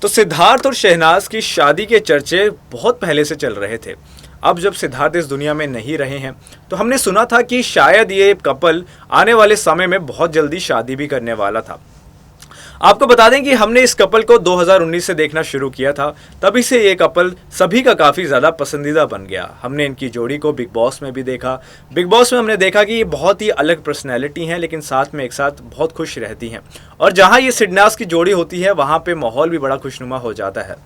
तो सिद्धार्थ और शहनाज की शादी के चर्चे बहुत पहले से चल रहे थे। अब जब सिद्धार्थ इस दुनिया में नहीं रहे हैं तो हमने सुना था कि शायद ये कपल आने वाले समय में बहुत जल्दी शादी भी करने वाला था। आपको बता दें कि हमने इस कपल को 2019 से देखना शुरू किया था, तभी से ये कपल सभी का काफ़ी ज़्यादा पसंदीदा बन गया। हमने इनकी जोड़ी को बिग बॉस में भी देखा। बिग बॉस में हमने देखा कि ये बहुत ही अलग पर्सनैलिटी हैं, लेकिन साथ में एक साथ बहुत खुश रहती हैं। और जहाँ ये सिडनास की जोड़ी होती है वहाँ पे माहौल भी बड़ा खुशनुमा हो जाता है।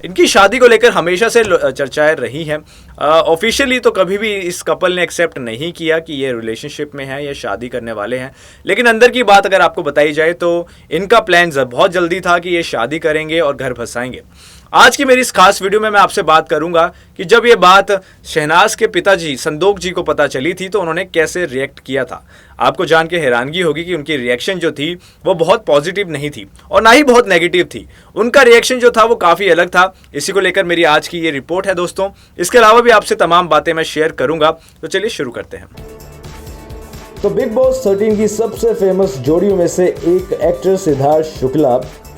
इनकी शादी को लेकर हमेशा से चर्चाएं रही हैं। ऑफिशियली तो कभी भी इस कपल ने एक्सेप्ट नहीं किया कि ये रिलेशनशिप में है या शादी करने वाले हैं, लेकिन अंदर की बात अगर आपको बताई जाए तो इनका प्लान बहुत जल्दी था कि ये शादी करेंगे और घर बसाएंगे। आज की मेरी इस खास वीडियो में मैं आपसे बात करूंगा कि जब ये बात शहनाज के पिताजी संदोख जी को पता चली थी तो उन्होंने कैसे रिएक्ट किया था। आपको जान के हैरानगी होगी कि उनकी रिएक्शन जो थी वो बहुत पॉजिटिव नहीं थी और ना ही बहुत नेगेटिव थी। उनका रिएक्शन जो था वो काफ़ी अलग था। इसी को लेकर मेरी आज की ये रिपोर्ट है दोस्तों। इसके अलावा भी आपसे तमाम बातें मैं शेयर करूंगा, तो चलिए शुरू करते हैं। तो बिग बॉस 13 की सबसे फेमस जोड़ियों में से एक एक्टर सिद्धार्थ शुक्ला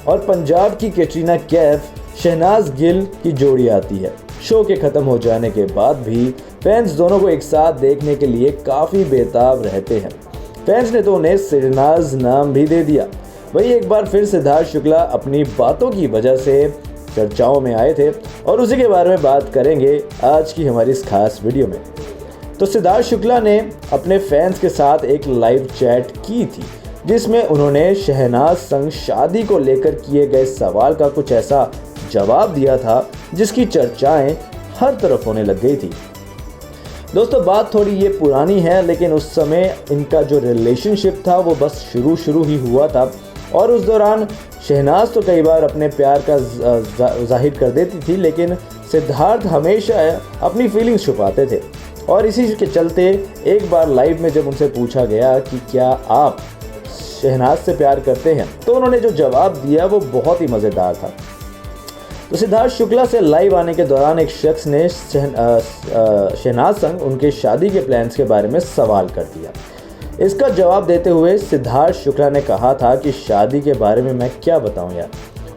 और पंजाब की कैटरीना कैफ शहनाज गिल की जोड़ी आती है। शो के खत्म हो जाने के बाद भी फैंस दोनों को एक साथ देखने के लिए काफ़ी बेताब रहते हैं। फैंस ने तो उन्हें सिडनाज नाम भी दे दिया। वही एक बार फिर सिद्धार्थ शुक्ला अपनी बातों की वजह से चर्चाओं में आए थे और उसी के बारे में बात करेंगे आज की हमारी इस खास वीडियो में। तो सिद्धार्थ शुक्ला ने अपने फैंस के साथ एक लाइव चैट की थी जिसमें उन्होंने शहनाज संग शादी को लेकर किए गए सवाल का कुछ ऐसा जवाब दिया था जिसकी चर्चाएं हर तरफ होने लग गई थी। दोस्तों बात थोड़ी ये पुरानी है, लेकिन उस समय इनका जो रिलेशनशिप था वो बस शुरू ही हुआ था और उस दौरान शहनाज तो कई बार अपने प्यार का जाहिर कर देती थी, लेकिन सिद्धार्थ हमेशा अपनी फीलिंग्स छुपाते थे। और इसी के चलते एक बार लाइव में जब उनसे पूछा गया कि क्या आप शहनाज से प्यार करते हैं, तो उन्होंने जो जवाब दिया वो बहुत ही मज़ेदार था। तो सिद्धार्थ शुक्ला से लाइव आने के दौरान एक शख्स ने शहनाज संग उनके शादी के प्लान्स के बारे में सवाल कर दिया। इसका जवाब देते हुए सिद्धार्थ शुक्ला ने कहा था कि शादी के बारे में मैं क्या बताऊं यार,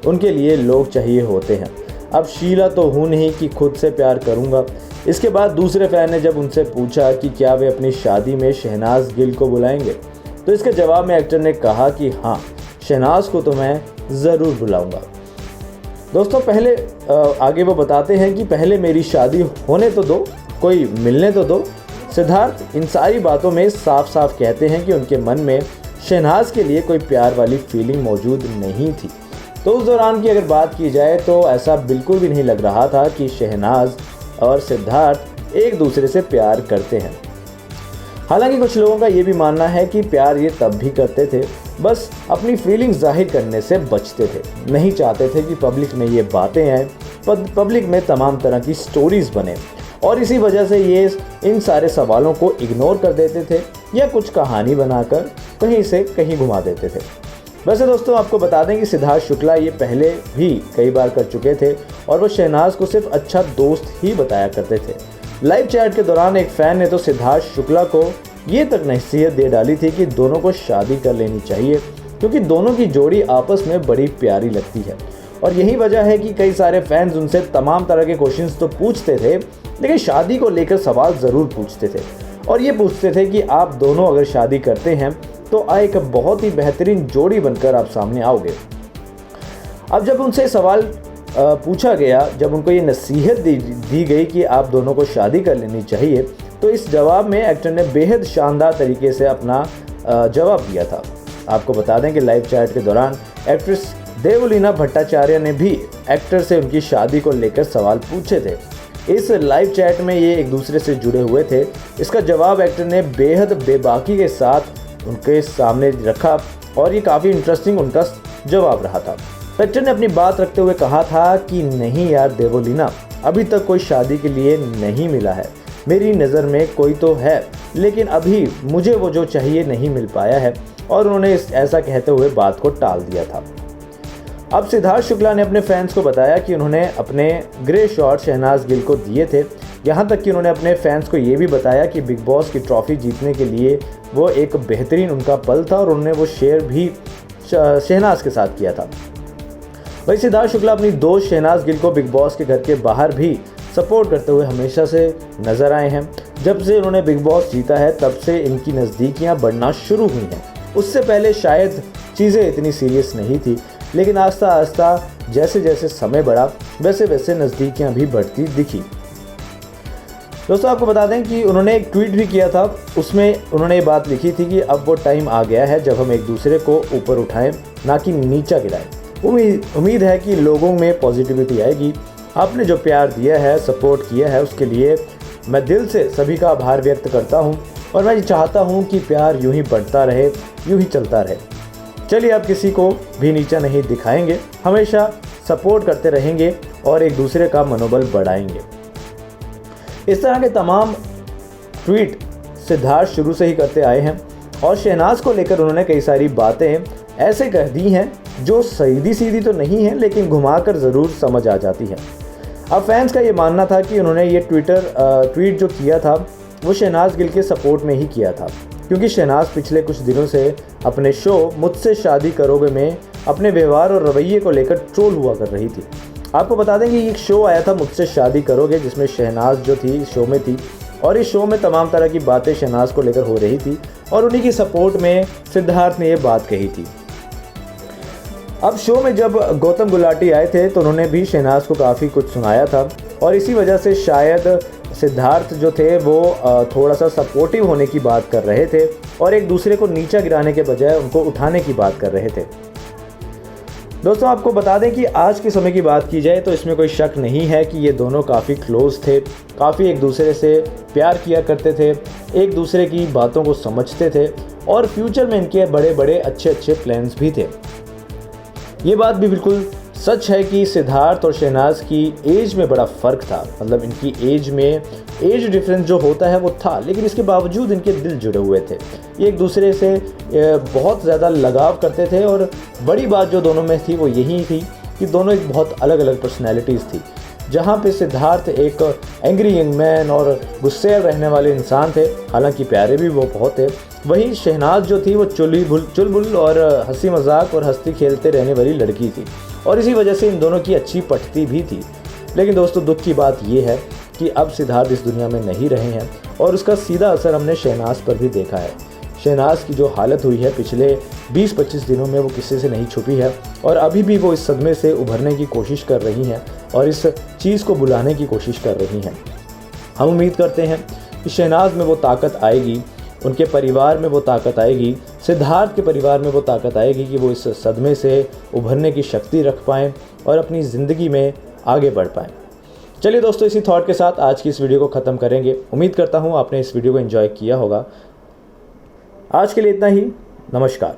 उनके लिए लोग चाहिए होते हैं। अब शीला तो हूँ नहीं कि खुद से प्यार करूँगा। इसके बाद दूसरे फैन ने जब उनसे पूछा कि क्या वे अपनी शादी में शहनाज गिल को बुलाएंगे, तो इसके जवाब में एक्टर ने कहा कि हाँ, शहनाज को तो मैं ज़रूर बुलाऊंगा। दोस्तों पहले आगे वो बताते हैं कि पहले मेरी शादी होने तो दो, कोई मिलने तो दो। सिद्धार्थ इन सारी बातों में साफ साफ कहते हैं कि उनके मन में शहनाज के लिए कोई प्यार वाली फीलिंग मौजूद नहीं थी। तो उस दौरान की अगर बात की जाए तो ऐसा बिल्कुल भी नहीं लग रहा था कि शहनाज और सिद्धार्थ एक दूसरे से प्यार करते हैं। हालांकि कुछ लोगों का ये भी मानना है कि प्यार ये तब भी करते थे, बस अपनी फीलिंग्स जाहिर करने से बचते थे। नहीं चाहते थे कि पब्लिक में ये बातें आएँ, पब्लिक में तमाम तरह की स्टोरीज बने और इसी वजह से ये इन सारे सवालों को इग्नोर कर देते थे या कुछ कहानी बनाकर कहीं से कहीं घुमा देते थे। वैसे दोस्तों आपको बता दें कि सिद्धार्थ शुक्ला ये पहले भी कई बार कर चुके थे और वो शहनाज को सिर्फ अच्छा दोस्त ही बताया करते थे। लाइव चैट के दौरान एक फ़ैन ने तो सिद्धार्थ शुक्ला को ये तक नसीहत दे डाली थी कि दोनों को शादी कर लेनी चाहिए, क्योंकि दोनों की जोड़ी आपस में बड़ी प्यारी लगती है। और यही वजह है कि कई सारे फैंस उनसे तमाम तरह के क्वेश्चंस तो पूछते थे, लेकिन शादी को लेकर सवाल ज़रूर पूछते थे और ये पूछते थे कि आप दोनों अगर शादी करते हैं तो एक बहुत ही बेहतरीन जोड़ी बनकर आप सामने आओगे। अब जब उनसे सवाल पूछा गया, जब उनको ये नसीहत दी गई कि आप दोनों को शादी कर लेनी चाहिए, तो इस जवाब में एक्टर ने बेहद शानदार तरीके से अपना जवाब दिया था। आपको बता दें कि लाइव चैट के दौरान एक्ट्रेस देवलीना भट्टाचार्य ने भी एक्टर से उनकी शादी को लेकर सवाल पूछे थे। इस लाइव चैट में ये एक दूसरे से जुड़े हुए थे। इसका जवाब एक्टर ने बेहद बेबाकी के साथ उनके सामने रखा और ये काफ़ी इंटरेस्टिंग उनका जवाब रहा था। एक्टर ने अपनी बात रखते हुए कहा था कि नहीं यार देवोलीना, अभी तक कोई शादी के लिए नहीं मिला है। मेरी नज़र में कोई तो है, लेकिन अभी मुझे वो जो चाहिए नहीं मिल पाया है। और उन्होंने ऐसा कहते हुए बात को टाल दिया था। अब सिद्धार्थ शुक्ला ने अपने फैंस को बताया कि उन्होंने अपने ग्रे शॉट शहनाज गिल को दिए थे। यहाँ तक कि उन्होंने अपने फैंस को ये भी बताया कि बिग बॉस की ट्रॉफी जीतने के लिए वो एक बेहतरीन उनका पल था और उन्होंने वो शेयर भी शहनाज के साथ किया था। वहीं सिद्धार्थ शुक्ला अपनी दोस्त शहनाज गिल को बिग बॉस के घर के बाहर भी सपोर्ट करते हुए हमेशा से नजर आए हैं। जब से उन्होंने बिग बॉस जीता है तब से इनकी नज़दीकियां बढ़ना शुरू हुई हैं। उससे पहले शायद चीज़ें इतनी सीरियस नहीं थी, लेकिन आस्ता आस्ता जैसे जैसे समय बढ़ा वैसे वैसे नज़दीकियां भी बढ़ती दिखी। दोस्तों आपको बता दें कि उन्होंने एक ट्वीट भी किया था, उसमें उन्होंने ये बात लिखी थी कि अब वो टाइम आ गया है जब हम एक दूसरे को ऊपर उठाएं, ना कि नीचा गिराएं। उम्मीद है कि लोगों में पॉजिटिविटी आएगी। आपने जो प्यार दिया है, सपोर्ट किया है, उसके लिए मैं दिल से सभी का आभार व्यक्त करता हूं और मैं चाहता हूं कि प्यार यूं ही बढ़ता रहे, यूं ही चलता रहे। चलिए अब किसी को भी नीचा नहीं दिखाएंगे, हमेशा सपोर्ट करते रहेंगे और एक दूसरे का मनोबल बढ़ाएंगे। इस तरह के तमाम ट्वीट सिद्धार्थ शुरू से ही करते आए हैं और शहनाज को लेकर उन्होंने कई सारी बातें ऐसे कह दी हैं जो सीधी सीधी तो नहीं है, लेकिन घुमाकर ज़रूर समझ आ जाती है। अब फैंस का ये मानना था कि उन्होंने ये ट्वीट जो किया था वो शहनाज गिल के सपोर्ट में ही किया था, क्योंकि शहनाज पिछले कुछ दिनों से अपने शो मुझसे शादी करोगे में अपने व्यवहार और रवैये को लेकर ट्रोल हुआ कर रही थी। आपको बता दें कि एक शो आया था मुझसे शादी करोगे, जिसमें शहनाज जो थी इस शो में थी और इस शो में तमाम तरह की बातें शहनाज को लेकर हो रही थी और उन्हीं की सपोर्ट में सिद्धार्थ ने ये बात कही थी। अब शो में जब गौतम गुलाटी आए थे तो उन्होंने भी शहनाज को काफ़ी कुछ सुनाया था और इसी वजह से शायद सिद्धार्थ जो थे वो थोड़ा सा सपोर्टिव होने की बात कर रहे थे और एक दूसरे को नीचा गिराने के बजाय उनको उठाने की बात कर रहे थे। दोस्तों आपको बता दें कि आज के समय की बात की जाए तो इसमें कोई शक नहीं है कि ये दोनों काफ़ी क्लोज थे, काफ़ी एक दूसरे से प्यार किया करते थे, एक दूसरे की बातों को समझते थे और फ्यूचर में इनके बड़े बड़े अच्छे प्लान्स भी थे। ये बात भी बिल्कुल सच है कि सिद्धार्थ और शहनाज की एज में बड़ा फ़र्क था, मतलब इनकी एज में एज डिफरेंस जो होता है वो था, लेकिन इसके बावजूद इनके दिल जुड़े हुए थे। ये एक दूसरे से बहुत ज़्यादा लगाव करते थे और बड़ी बात जो दोनों में थी वो यही थी कि दोनों एक बहुत अलग अलग पर्सनैलिटीज़ थी। जहाँ पे सिद्धार्थ एक एंग्री यंग मैन और गुस्से रहने वाले इंसान थे, हालांकि प्यारे भी वो बहुत थे, वहीं शहनाज जो थी वो चुलबुल और हंसी मजाक और हंसती खेलते रहने वाली लड़की थी और इसी वजह से इन दोनों की अच्छी पटती भी थी। लेकिन दोस्तों दुख की बात ये है कि अब सिद्धार्थ इस दुनिया में नहीं रहे हैं और उसका सीधा असर हमने शहनाज पर भी देखा है। शहनाज की जो हालत हुई है पिछले 20-25 दिनों में वो किसी से नहीं छुपी है और अभी भी वो इस सदमे से उभरने की कोशिश कर रही हैं और इस चीज़ को बुलाने की कोशिश कर रही हैं। हम उम्मीद करते हैं कि शहनाज में वो ताकत आएगी, उनके परिवार में वो ताकत आएगी, सिद्धार्थ के परिवार में वो ताकत आएगी कि वो इस सदमे से उभरने की शक्ति रख पाएँ और अपनी ज़िंदगी में आगे बढ़ पाएँ। चलिए दोस्तों इसी थॉट के साथ आज की इस वीडियो को ख़त्म करेंगे। उम्मीद करता हूँ आपने इस वीडियो को एंजॉय किया होगा। आज के लिए इतना ही। नमस्कार।